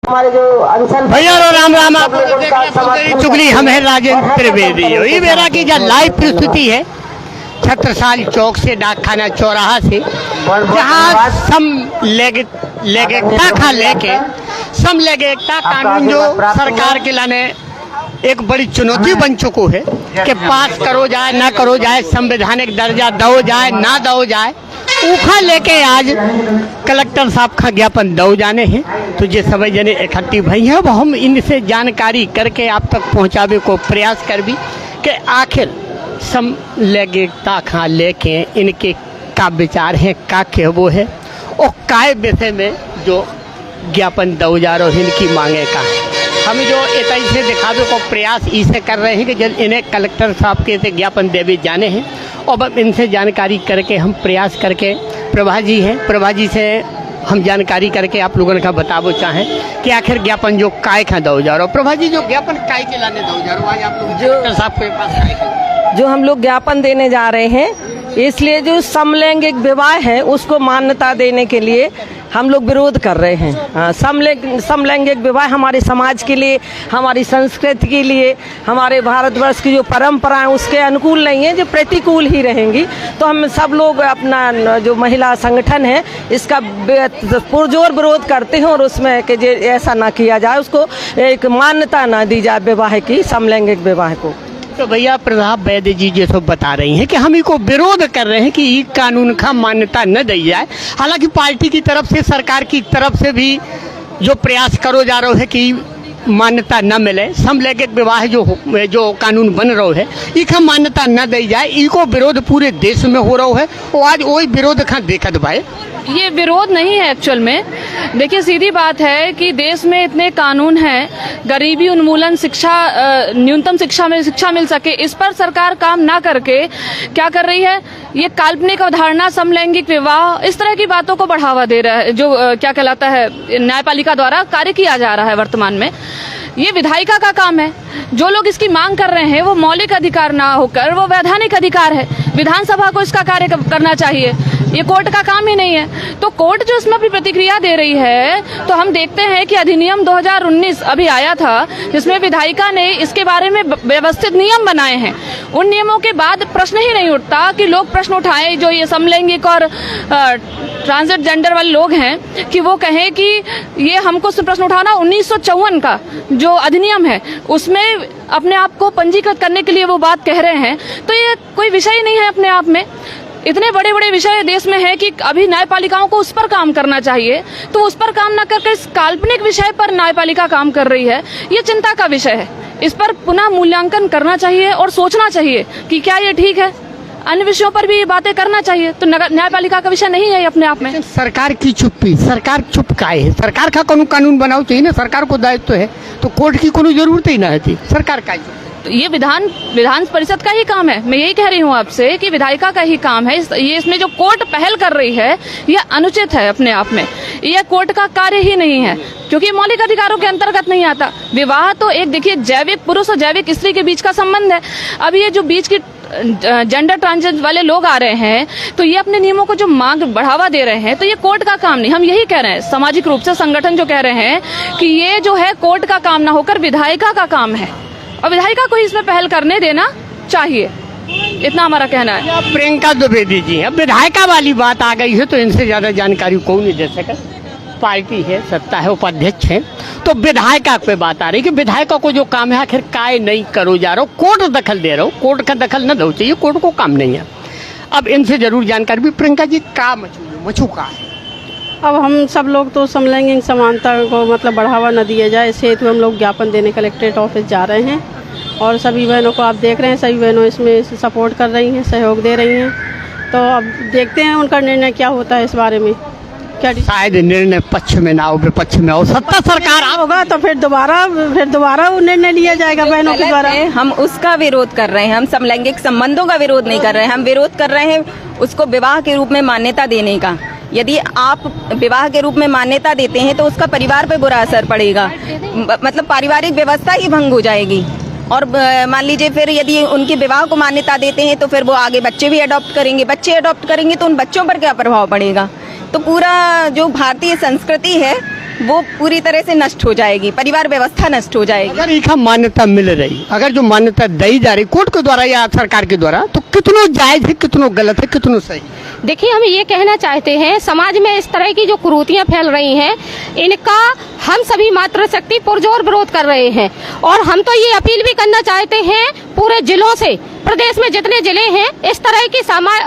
हमारे जो अनशन भैया राम राम। आपको चुगली हम है राजेंद्र त्रिवेदी। ये मेरा की जो लाइव प्रस्तुति है छत्रसाल चौक से डाकखाना चौराहा से, जहाँ समलैंगिकता कानून जो सरकार के लाने एक बड़ी चुनौती बन चुको है कि पास करो जाए ना करो जाए, संवैधानिक दर्जा दो जाए ना दो जाए, ऊखा लेके आज कलेक्टर साहब का ज्ञापन दो जाने हैं। तो ये सभी जने इकट्ठी भई हैं। अब हम इनसे जानकारी करके आप तक पहुंचावे को प्रयास कर भी कि आखिर समलैंगिकता का लेके इनके का विचार है, का कहवो है और काय विषय में जो ज्ञापन दो जा रहे इनकी मांगे का है। हम जो इसे दिखावे को प्रयास इसे कर रहे हैं कि जब इन्हें कलेक्टर साहब के से ज्ञापन देवे जाने हैं और अब इनसे जानकारी करके हम प्रयास करके प्रभा जी हैं, प्रभा जी से हम जानकारी करके आप लोगों का बतावो चाहें कि आखिर ज्ञापन जो काय का दो जा रहा हो। प्रभा जी, जो ज्ञापन काय के लाने दो जा रहा हो आज आप लोग कलेक्टर साहब के पास जो हम लोग ज्ञापन देने जा रहे हैं, इसलिए जो समलैंगिक विवाह है उसको मान्यता देने के लिए हम लोग विरोध कर रहे हैं। समलैंगिक विवाह हमारे समाज के लिए, हमारी संस्कृति के लिए, हमारे भारतवर्ष की जो परंपराएं उसके अनुकूल नहीं है, जो प्रतिकूल ही रहेंगी। तो हम सब लोग अपना जो महिला संगठन है इसका पुरजोर विरोध करते हैं और उसमें कि ऐसा ना किया जाए, उसको एक मान्यता ना दी जाए विवाह की, समलैंगिक विवाह को। तो भैया प्रताप वैद्य जी जो सब बता रही हैं कि हम इनको विरोध कर रहे हैं कि ये कानून का मान्यता न दी जाए। हालांकि पार्टी की तरफ से, सरकार की तरफ से भी जो प्रयास करो जा रहे है कि मान्यता न मिले, समलैंगिक विवाह जो कानून बन रहा है इसका मान्यता न दी जाए, इनको विरोध पूरे देश में हो रहा है और आज वही विरोध का देखत भाई। ये विरोध नहीं है एक्चुअल में। देखिए, सीधी बात है कि देश में इतने कानून हैं, गरीबी उन्मूलन, शिक्षा, न्यूनतम शिक्षा मिल सके, इस पर सरकार काम ना करके क्या कर रही है, ये काल्पनिक अवधारणा समलैंगिक विवाह, इस तरह की बातों को बढ़ावा दे रहा है, जो क्या कहलाता है न्यायपालिका द्वारा कार्य किया जा रहा है वर्तमान में। ये विधायिका का काम है। जो लोग इसकी मांग कर रहे हैं वो मौलिक अधिकार ना होकर वो वैधानिक अधिकार है। विधानसभा को इसका कार्य करना चाहिए, ये कोर्ट का काम ही नहीं है। तो कोर्ट जो इसमें अपनी प्रतिक्रिया दे रही है, तो हम देखते हैं कि अधिनियम 2019 अभी आया था जिसमें विधायिका ने इसके बारे में व्यवस्थित नियम बनाए हैं। उन नियमों के बाद प्रश्न ही नहीं उठता कि लोग प्रश्न उठाएं, जो ये समलैंगिक और ट्रांसजेंडर वाले लोग हैं, कि वो कहें कि ये हमको प्रश्न उठाना 1954 का जो अधिनियम है उसमें अपने आप को पंजीकृत करने के लिए वो बात कह रहे हैं। तो ये कोई विषय ही नहीं है अपने आप में। इतने बड़े बड़े विषय देश में है कि अभी न्यायपालिकाओं को उस पर काम करना चाहिए, तो उस पर काम न करके इस काल्पनिक विषय पर न्यायपालिका काम कर रही है। ये चिंता का विषय है। इस पर पुनः मूल्यांकन करना चाहिए और सोचना चाहिए कि क्या ये ठीक है। अन्य विषयों पर भी ये बातें करना चाहिए। तो न्यायपालिका का विषय नहीं है ये अपने आप में। सरकार की चुप्पी, सरकार चुप काहे है? सरकार का कानून बनाओ चाहिए ना, सरकार को दायित्व है, तो कोर्ट की कोई जरूरत ही ना है। सरकार का ये विधान परिषद का ही काम है। मैं यही कह रही हूँ आपसे कि विधायिका का ही काम है। ये इसमें जो कोर्ट पहल कर रही है यह अनुचित है अपने आप में। यह कोर्ट का कार्य ही नहीं है, क्योंकि मौलिक अधिकारों के अंतर्गत नहीं आता। विवाह तो एक, देखिए, जैविक पुरुष और जैविक स्त्री के बीच का संबंध है। अब ये जो बीच की जेंडर ट्रांसजेंडर वाले लोग आ रहे हैं, तो ये अपने नियमों को जो मांग बढ़ावा दे रहे हैं, तो ये कोर्ट का काम नहीं। हम यही कह रहे हैं, सामाजिक रूप से संगठन जो कह रहे हैं कि ये जो है कोर्ट का काम ना होकर विधायिका का काम है और विधायिका को ही इसमें पहल करने देना चाहिए। इतना हमारा कहना है। प्रियंका द्विवेदी जी, अब विधायिका वाली बात आ गई है तो इनसे ज्यादा जानकारी कोई नहीं दे सके। पार्टी है, सत्ता है, उपाध्यक्ष है, तो विधायिका पे बात आ रही कि विधायिका को जो काम है आखिर काय नहीं करो जा रहा हो, कोर्ट दखल दे रहा हो, कोर्ट का दखल न दो चाहिए, कोर्ट को काम नहीं है। अब इनसे जरूर जानकारी भी। प्रियंका जी, का मचू का है? अब हम सब लोग तो समलैंगिक समानता को मतलब बढ़ावा न दिया जाए, इस हेतु हम लोग ज्ञापन देने कलेक्ट्रेट ऑफिस जा रहे हैं और सभी बहनों को आप देख रहे हैं, सभी बहनों इसमें सपोर्ट कर रही हैं, सहयोग दे रही हैं। तो अब देखते हैं उनका निर्णय क्या होता है इस बारे में। क्या शायद निर्णय पक्ष में ना हो, विपक्ष में हो, सत्ता सरकार होगा तो फिर दोबारा वो निर्णय लिया जाएगा बहनों के द्वारा। हम उसका विरोध कर रहे हैं, हम समलैंगिक संबंधों का विरोध नहीं कर रहे हैं। हम विरोध कर रहे हैं उसको विवाह के रूप में मान्यता देने का। यदि आप विवाह के रूप में मान्यता देते हैं तो उसका परिवार पे बुरा असर पड़ेगा, मतलब पारिवारिक व्यवस्था ही भंग हो जाएगी। और मान लीजिए फिर यदि उनके विवाह को मान्यता देते हैं तो फिर वो आगे बच्चे भी अडॉप्ट करेंगे, बच्चे अडॉप्ट करेंगे तो उन बच्चों पर क्या प्रभाव पड़ेगा। तो पूरा जो भारतीय संस्कृति है वो पूरी तरह से नष्ट हो जाएगी, परिवार व्यवस्था नष्ट हो जाएगी। अगर इनका मान्यता मिल रही, अगर जो मान्यता दी जा रही कोर्ट के द्वारा या सरकार के द्वारा, तो कितनों जायज है, कितनों गलत है, कितनों सही? देखिए, हम ये कहना चाहते हैं, समाज में इस तरह की जो कुरीतियां फैल रही हैं, इनका हम सभी मातृशक्ति पुरजोर विरोध कर रहे हैं। और हम तो ये अपील भी करना चाहते हैं पूरे जिलों से, प्रदेश में जितने जिले हैं, इस तरह की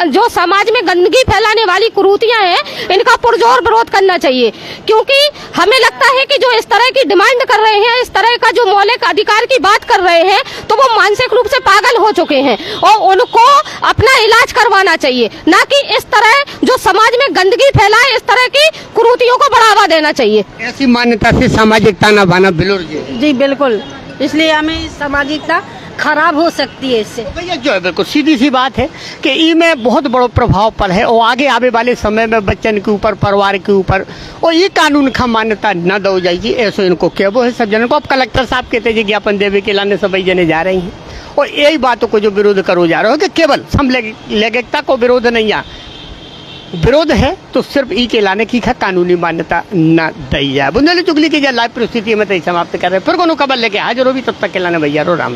जो समाज में गंदगी फैलाने वाली कुरीतियां हैं, इनका पुरजोर विरोध करना चाहिए। क्योंकि हमें लगता है कि जो इस तरह की डिमांड कर रहे हैं, इस तरह का जो मौलिक अधिकार की बात कर रहे हैं, तो वो मानसिक रूप से पागल हो चुके हैं और उनको अपना इलाज करवाना चाहिए, ना कि इस तरह जो समाज में गंदगी फैलाए, इस तरह की कुरीतियों को बढ़ावा देना चाहिए। ऐसी मान्यता से सामाजिक ताना बाना बिलोर जी बिल्कुल, इसलिए हमें सामाजिकता खराब हो सकती है इससे। भैया जो है बिल्कुल सीधी सी बात है कि इसमें बहुत बड़ो प्रभाव पड़ है और आगे आने वाले समय में बच्चन के ऊपर, परिवार के ऊपर, और ये कानून का मान्यता न दो जाएगी, ऐसा इनको कहबो है सब जनों को। अब कलेक्टर साहब कहते हैं ज्ञापन देवे के लाने सभी जने जा रही हैं और यही बातों को जो विरोध करो जा रहे हो कि केवल समलैंगिकता को विरोध नहीं है, विरोध है तो सिर्फ ई के लाने की कानूनी मान्यता न दी जाए। बुंदेली चुगली की लाइव परिस्थिति में समाप्त कर रहे, फिर कोनो खबर लेके हाजिर होगी, तब तक के लाने भैया रो राम।